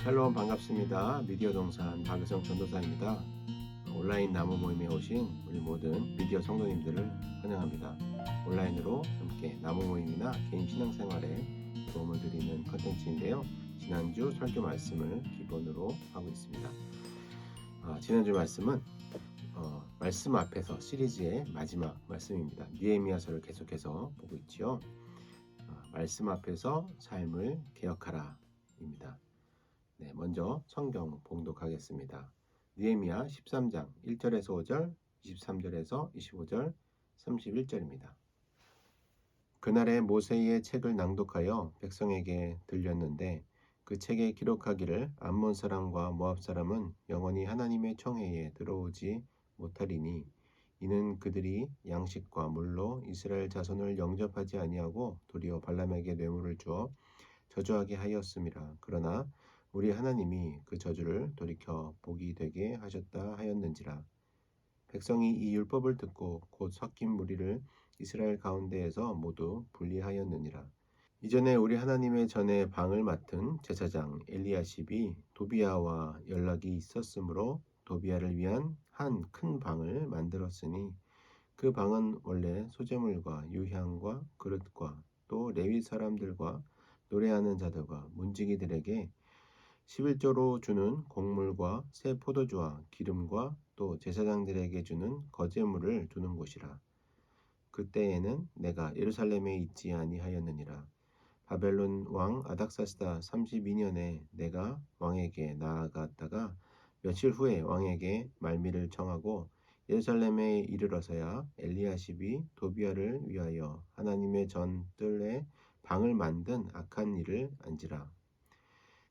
샬롬 반갑습니다. 미디어 동산 박유성 전도사입니다. 온라인 나무 모임에 오신 우리 모든 미디어 성도님들을 환영합니다. 온라인으로 함께 나무 모임이나 개인 신앙생활에 도움을 드리는 컨텐츠인데요. 지난주 설교 말씀을 기본으로 하고 있습니다. 지난주 말씀은 말씀 앞에서 시리즈의 마지막 말씀입니다. 느헤미야서를 계속해서 보고 있죠. 말씀 앞에서 삶을 개혁하라 입니다. 네, 먼저 성경 봉독하겠습니다. 느헤미야 13장 1절에서 5절, 23절에서 25절, 31절입니다. 그날에 모세의 책을 낭독하여 백성에게 들렸는데 그 책에 기록하기를 암몬 사람과 모압 사람은 영원히 하나님의 청회에 들어오지 못하리니 이는 그들이 양식과 물로 이스라엘 자손을 영접하지 아니하고 도리어 발람에게 뇌물을 주어 저주하게 하였음이라. 그러나 우리 하나님이 그 저주를 돌이켜 복이 되게 하셨다 하였는지라. 백성이 이 율법을 듣고 곧 섞인 무리를 이스라엘 가운데에서 모두 분리하였느니라. 이전에 우리 하나님의 전에 방을 맡은 제사장 엘리야십이 도비야와 연락이 있었으므로 도비야를 위한 한 큰 방을 만들었으니 그 방은 원래 소재물과 유향과 그릇과 또 레위 사람들과 노래하는 자들과 문지기들에게 11조로 주는 곡물과 새 포도주와 기름과 또 제사장들에게 주는 거제물을 두는 곳이라. 그때에는 내가 예루살렘에 있지 아니하였느니라. 바벨론 왕 아닥사스다 32년에 내가 왕에게 나아갔다가 며칠 후에 왕에게 말미를 청하고 예루살렘에 이르러서야 엘리야십이 도비야를 위하여 하나님의 전 뜰에 방을 만든 악한 일을 안지라.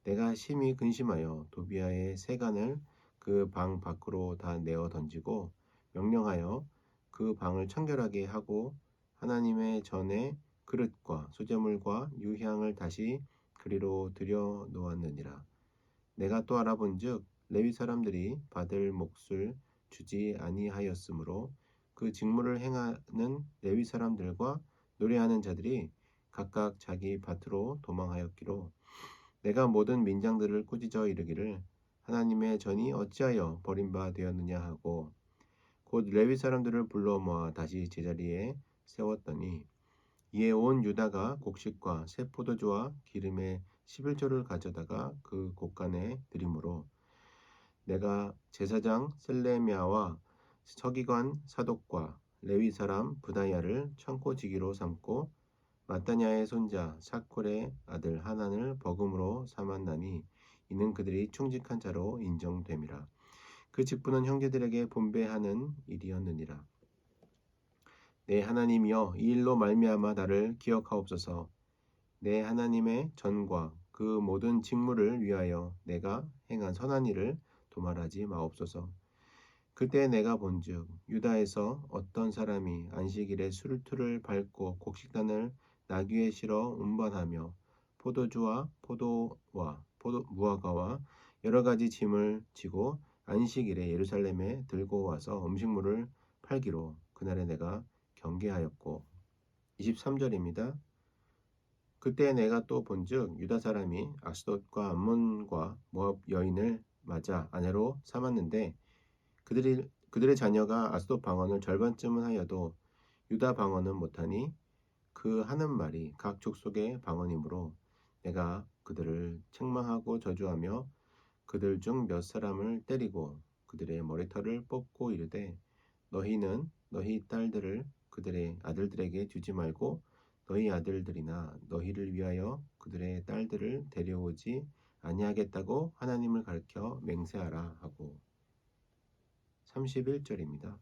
내가 심히 근심하여 도비야의 세간을 그 방 밖으로 다 내어 던지고 명령하여 그 방을 청결하게 하고 하나님의 전에 그릇과 소재물과 유향을 다시 그리로 들여 놓았느니라. 내가 또 알아본즉 레위 사람들이 받을 몫을 주지 아니하였으므로 그 직무를 행하는 레위 사람들과 노래하는 자들이 각각 자기 밭으로 도망하였기로 내가 모든 민장들을 꾸짖어 이르기를 하나님의 전이 어찌하여 버림바 되었느냐 하고 곧 레위 사람들을 불러 모아 다시 제자리에 세웠더니 이에 온 유다가 곡식과 새 포도주와 기름의 11조를 가져다가 그 곳간에 드리므로 내가 제사장 셀레미야와 서기관 사독과 레위 사람 브다야를 창고지기로 삼고 마따냐의 손자 사콜의 아들 하난을 버금으로 삼았나니 이는 그들이 충직한 자로 인정됨이라. 그 직분은 형제들에게 분배하는 일이었느니라. 내 하나님이여 이 일로 말미암아 나를 기억하옵소서. 내 하나님의 전과 그 모든 직무를 위하여 내가 행한 선한 일을 도말하지 마옵소서. 그때 내가 본즉 유다에서 어떤 사람이 안식일에 술틀을 밟고 곡식단을 나귀에 실어 운반하며 포도주와 무화과와 여러 가지 짐을 지고 안식일에 예루살렘에 들고 와서 음식물을 팔기로 그날에 내가 경계하였고 23절입니다. 그때 내가 또 본즉 유다 사람이 아스돗과 암몬과 모압 여인을 맞아 아내로 삼았는데 그들의 자녀가 아스돗 방언을 절반쯤은 하여도 유다 방언은 못하니 그 하는 말이 각 족속의 방언이므로 내가 그들을 책망하고 저주하며 그들 중 몇 사람을 때리고 그들의 머리털을 뽑고 이르되 너희는 너희 딸들을 그들의 아들들에게 주지 말고 너희 아들들이나 너희를 위하여 그들의 딸들을 데려오지 아니하겠다고 하나님을 가르쳐 맹세하라 하고 31절입니다.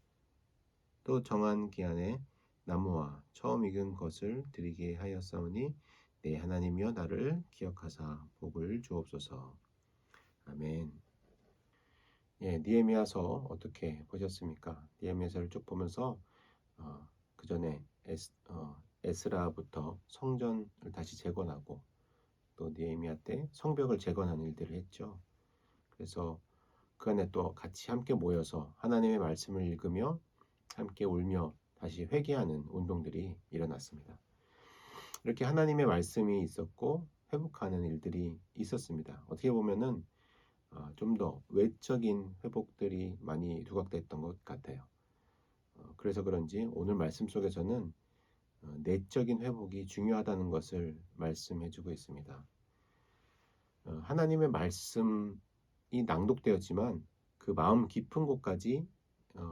또 정한 기한에 나무와 처음 익은 것을 드리게 하였사오니 내 하나님이여 나를 기억하사 복을 주옵소서. 아멘. 느헤미야서 어떻게 보셨습니까? 느헤미야서를 쭉 보면서 그 전에 에스라부터 성전을 다시 재건하고 또 느헤미야 때 성벽을 재건하는 일들을 했죠. 그래서 그 안에 또 같이 함께 모여서 하나님의 말씀을 읽으며 함께 울며 다시 회개하는 운동들이 일어났습니다. 이렇게 하나님의 말씀이 있었고 회복하는 일들이 있었습니다. 어떻게 보면은 좀 더 외적인 회복들이 많이 두각됐던 것 같아요. 그래서 그런지 오늘 말씀 속에서는 내적인 회복이 중요하다는 것을 말씀해주고 있습니다. 하나님의 말씀이 낭독되었지만 그 마음 깊은 곳까지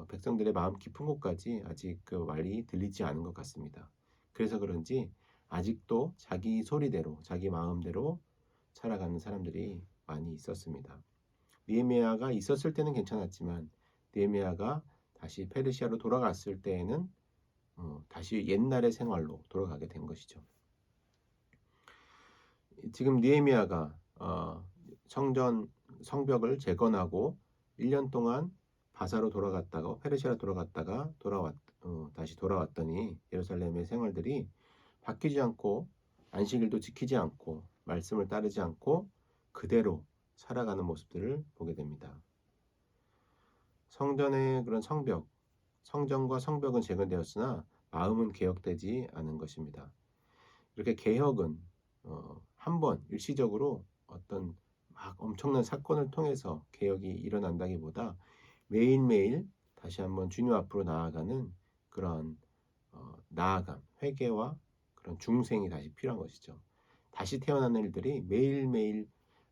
백성들의 마음 깊은 곳까지 아직 그 말이 들리지 않은 것 같습니다. 그래서 그런지 아직도 자기 소리대로 자기 마음대로 살아가는 사람들이 많이 있었습니다. 느헤미야가 있었을 때는 괜찮았지만 느헤미야가 다시 페르시아로 돌아갔을 때에는 다시 옛날의 생활로 돌아가게 된 것이죠. 지금 느헤미야가 성벽을 재건하고 1년 동안 바사로 돌아갔다가 페르시아로 돌아갔다가 다시 돌아왔더니 예루살렘의 생활들이 바뀌지 않고 안식일도 지키지 않고 말씀을 따르지 않고 그대로 살아가는 모습들을 보게 됩니다. 성전의 그런 성전과 성벽은 재건되었으나 마음은 개혁되지 않은 것입니다. 이렇게 개혁은 한번 일시적으로 어떤 막 엄청난 사건을 통해서 개혁이 일어난다기보다 매일매일 다시 한번 주님 앞으로 나아가는 그런 나아감, 회개와 그런 중생이 다시 필요한 것이죠. 다시 태어나는 일들이 매일매일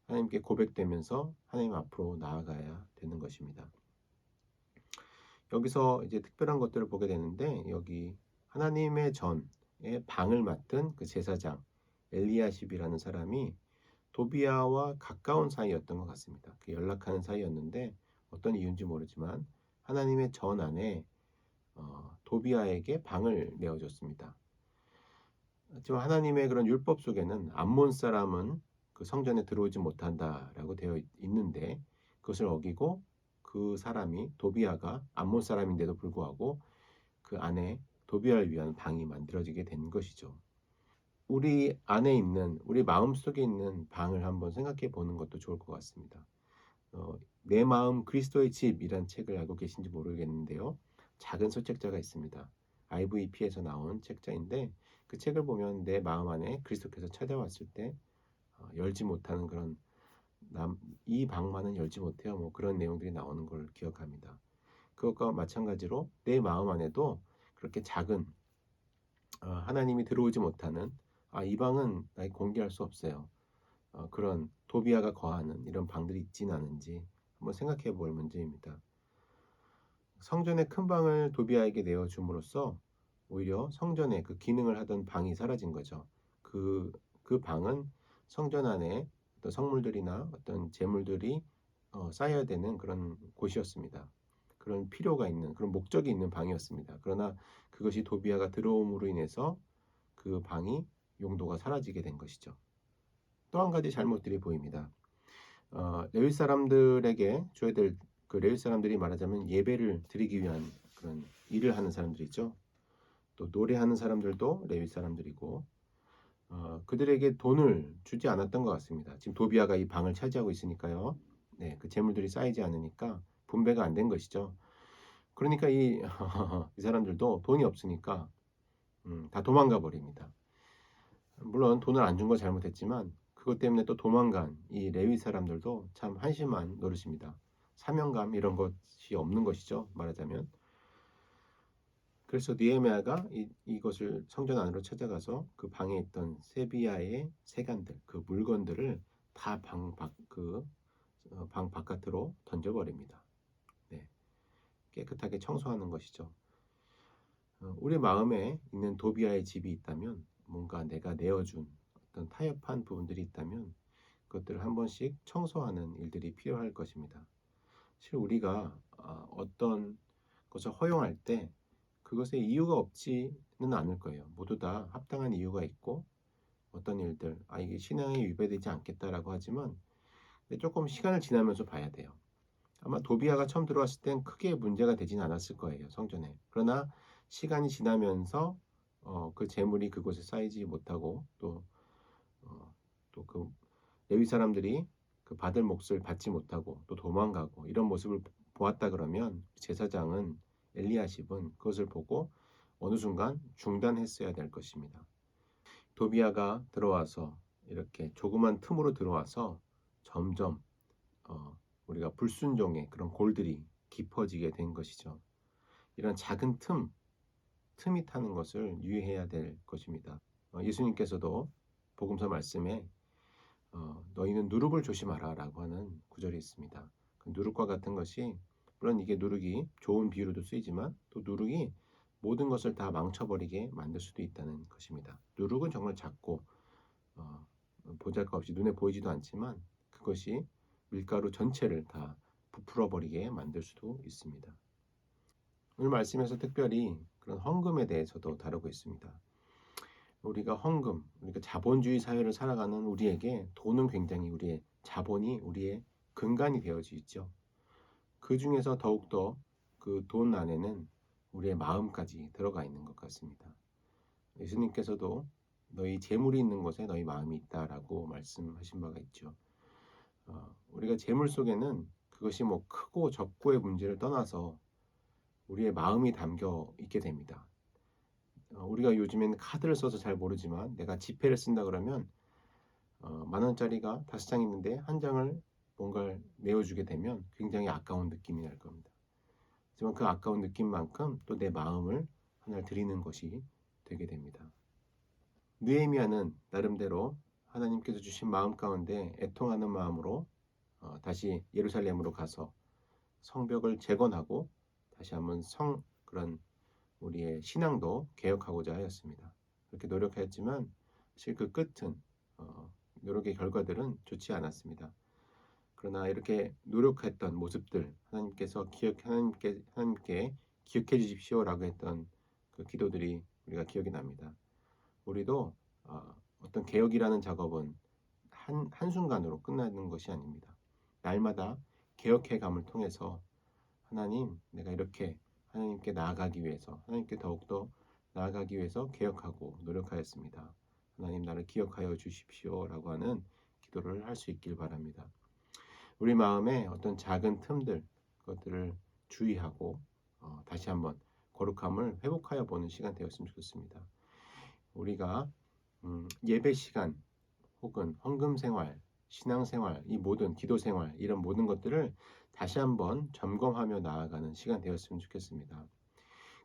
하나님께 고백되면서 하나님 앞으로 나아가야 되는 것입니다. 여기서 이제 특별한 것들을 보게 되는데 여기 하나님의 전에 방을 맡은 그 제사장 엘리야십이라는 사람이 도비아와 가까운 사이였던 것 같습니다. 그 연락하는 사이였는데 어떤 이유인지 모르지만 하나님의 전 안에 도비아에게 방을 내어줬습니다. 하지만 하나님의 그런 율법 속에는 암몬 사람은 그 성전에 들어오지 못한다라고 되어 있는데 그것을 어기고 그 사람이 도비아가 암몬 사람인데도 불구하고 그 안에 도비아를 위한 방이 만들어지게 된 것이죠. 우리 안에 있는 우리 마음속에 있는 방을 한번 생각해 보는 것도 좋을 것 같습니다. 내 마음 그리스도의 집이란 책을 알고 계신지 모르겠는데요. 작은 소책자가 있습니다. IVP에서 나온 책자인데 그 책을 보면 내 마음 안에 그리스도께서 찾아왔을 때 열지 못하는 그런 이 방만은 열지 못해요. 뭐 그런 내용들이 나오는 걸 기억합니다. 그것과 마찬가지로 내 마음 안에도 그렇게 작은 하나님이 들어오지 못하는 이 방은 나에게 공개할 수 없어요. 그런 도비아가 거하는 이런 방들이 있지는 않은지 한번 생각해 볼 문제입니다. 성전의 큰 방을 도비아에게 내어줌으로써 오히려 성전의 그 기능을 하던 방이 사라진 거죠. 그 방은 성전 안에 어떤 성물들이나 어떤 재물들이 쌓여야 되는 그런 곳이었습니다. 그런 필요가 있는 그런 목적이 있는 방이었습니다. 그러나 그것이 도비아가 들어옴으로 인해서 그 방이 용도가 사라지게 된 것이죠. 또 한 가지 잘못들이 보입니다. 레위 사람들에게 줘야 될 그 레위 사람들이 말하자면 예배를 드리기 위한 그런 일을 하는 사람들이죠. 또 노래하는 사람들도 레위 사람들이고 그들에게 돈을 주지 않았던 것 같습니다. 지금 도비아가 이 방을 차지하고 있으니까요. 네, 그 재물들이 쌓이지 않으니까 분배가 안 된 것이죠. 그러니까 이 사람들도 돈이 없으니까 다 도망가 버립니다. 물론 돈을 안 준 거 잘못했지만 그것 때문에 또 도망간 이 레위 사람들도 참 한심한 노릇입니다. 사명감 이런 것이 없는 것이죠. 말하자면. 그래서 느헤미야가 이것을 성전 안으로 찾아가서 그 방에 있던 세비야의 세간들, 그 물건들을 다 방 바깥으로 던져버립니다. 네, 깨끗하게 청소하는 것이죠. 우리 마음에 있는 도비아의 집이 있다면 뭔가 내가 내어준 어떤 타협한 부분들이 있다면 그것들을 한 번씩 청소하는 일들이 필요할 것입니다. 사실 우리가 어떤 것을 허용할 때 그것에 이유가 없지는 않을 거예요. 모두 다 합당한 이유가 있고 어떤 일들 이게 신앙에 위배되지 않겠다라고 하지만 조금 시간을 지나면서 봐야 돼요. 아마 도비아가 처음 들어왔을 땐 크게 문제가 되진 않았을 거예요. 성전에. 그러나 시간이 지나면서 그 재물이 그곳에 쌓이지 못하고 또 그 레위 사람들이 그 받을 몫을 받지 못하고 또 도망가고 이런 모습을 보았다 그러면 제사장은 엘리야십은 그것을 보고 어느 순간 중단했어야 될 것입니다. 도비아가 들어와서 이렇게 조그만 틈으로 들어와서 점점 우리가 불순종의 그런 골들이 깊어지게 된 것이죠. 이런 작은 틈이 타는 것을 유의해야 될 것입니다. 예수님께서도 복음서 말씀에 너희는 누룩을 조심하라 라고 하는 구절이 있습니다. 그 누룩과 같은 것이, 물론 이게 누룩이 좋은 비유로도 쓰이지만 또 누룩이 모든 것을 다 망쳐버리게 만들 수도 있다는 것입니다. 누룩은 정말 작고 보잘것없이 눈에 보이지도 않지만 그것이 밀가루 전체를 다 부풀어버리게 만들 수도 있습니다. 오늘 말씀에서 특별히 그런 헌금에 대해서도 다루고 있습니다. 우리가 헌금, 그러니까 자본주의 사회를 살아가는 우리에게 돈은 굉장히 우리의 자본이 우리의 근간이 되어져 있죠. 그 중에서 더욱더 그 돈 안에는 우리의 마음까지 들어가 있는 것 같습니다. 예수님께서도 너희 재물이 있는 곳에 너희 마음이 있다라고 말씀하신 바가 있죠. 우리가 재물 속에는 그것이 뭐 크고 적고의 문제를 떠나서 우리의 마음이 담겨 있게 됩니다. 우리가 요즘에는 카드를 써서 잘 모르지만 내가 지폐를 쓴다 그러면 10,000원짜리가 5장 있는데 한 장을 뭔가를 내어주게 되면 굉장히 아까운 느낌이 날 겁니다. 하지만 그 아까운 느낌만큼 또 내 마음을 하나를 드리는 것이 되게 됩니다. 느헤미야는 나름대로 하나님께서 주신 마음 가운데 애통하는 마음으로 다시 예루살렘으로 가서 성벽을 재건하고 다시 한번 그런 우리의 신앙도 개혁하고자 하였습니다. 그렇게 노력했지만 사실 그 끝은 노력의 결과들은 좋지 않았습니다. 그러나 이렇게 노력했던 모습들 하나님께 기억해 주십시오라고 했던 그 기도들이 우리가 기억이 납니다. 우리도 어떤 개혁이라는 작업은 한순간으로 끝나는 것이 아닙니다. 날마다 개혁해감을 통해서 하나님, 내가 이렇게 하나님께 나아가기 위해서, 하나님께 더욱더 나아가기 위해서 개혁하고 노력하였습니다. 하나님, 나를 기억하여 주십시오 라고 하는 기도를 할 수 있길 바랍니다. 우리 마음에 어떤 작은 틈들, 그것들을 주의하고 다시 한번 거룩함을 회복하여 보는 시간 되었으면 좋겠습니다. 우리가 예배 시간 혹은 헌금 생활, 신앙 생활, 이 모든 기도 생활, 이런 모든 것들을 다시 한번 점검하며 나아가는 시간 되었으면 좋겠습니다.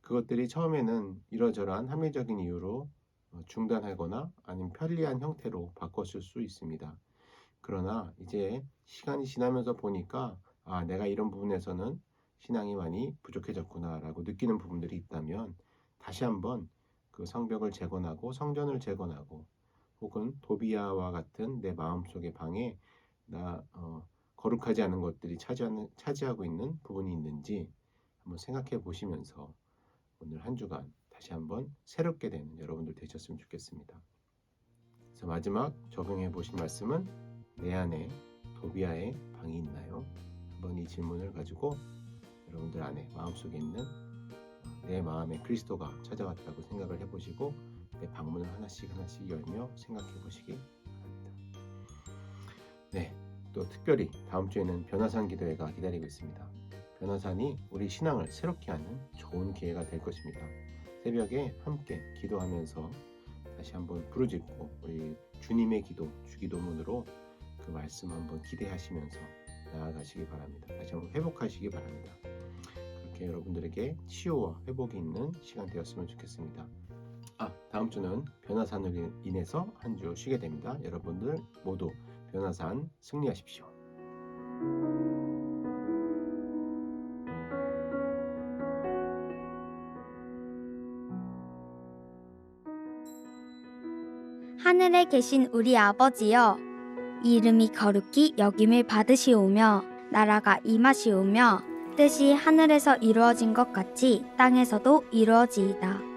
그것들이 처음에는 이러저러한 합리적인 이유로 중단하거나 아니면 편리한 형태로 바꿨을 수 있습니다. 그러나 이제 시간이 지나면서 보니까 내가 이런 부분에서는 신앙이 많이 부족해졌구나 라고 느끼는 부분들이 있다면 다시 한번 그 성벽을 재건하고 성전을 재건하고 혹은 도비야와 같은 내 마음속의 방에 거룩하지 않은 것들이 차지하고 있는 부분이 있는지 한번 생각해 보시면서 오늘 한 주간 다시 한번 새롭게 되는 여러분들 되셨으면 좋겠습니다. 그래서 마지막 적용해 보신 말씀은 내 안에 도비야의 방이 있나요? 한번 이 질문을 가지고 여러분들 안에 마음속에 있는 내 마음에 그리스도가 찾아왔다고 생각을 해보시고 내 방문을 하나씩 열며 생각해 보시기 바랍니다. 네, 또 특별히 다음 주에는 변화산 기도회가 기다리고 있습니다. 변화산이 우리 신앙을 새롭게 하는 좋은 기회가 될 것입니다. 새벽에 함께 기도하면서 다시 한번 부르짖고 우리 주님의 기도, 주기도문으로 그 말씀 한번 기대하시면서 나아가시기 바랍니다. 다시 한번 회복하시기 바랍니다. 그렇게 여러분들에게 치유와 회복이 있는 시간 되었으면 좋겠습니다. 다음 주는 변화산으로 인해서 한 주 쉬게 됩니다. 여러분들 모두 변화산 승리하십시오. 하늘에 계신 우리 아버지여, 이름이 거룩히 여김을 받으시오며 나라가 임하시오며 뜻이 하늘에서 이루어진 것 같이 땅에서도 이루어지이다.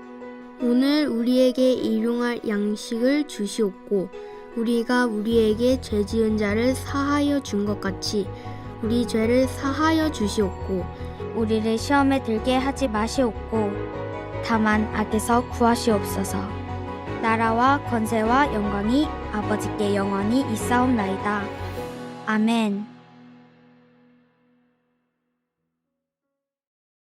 오늘 우리에게 일용할 양식을 주시옵고 우리가 우리에게 죄 지은 자를 사하여 준 것 같이 우리 죄를 사하여 주시옵고 우리를 시험에 들게 하지 마시옵고 다만 악에서 구하시옵소서. 나라와 권세와 영광이 아버지께 영원히 있사옵나이다. 아멘.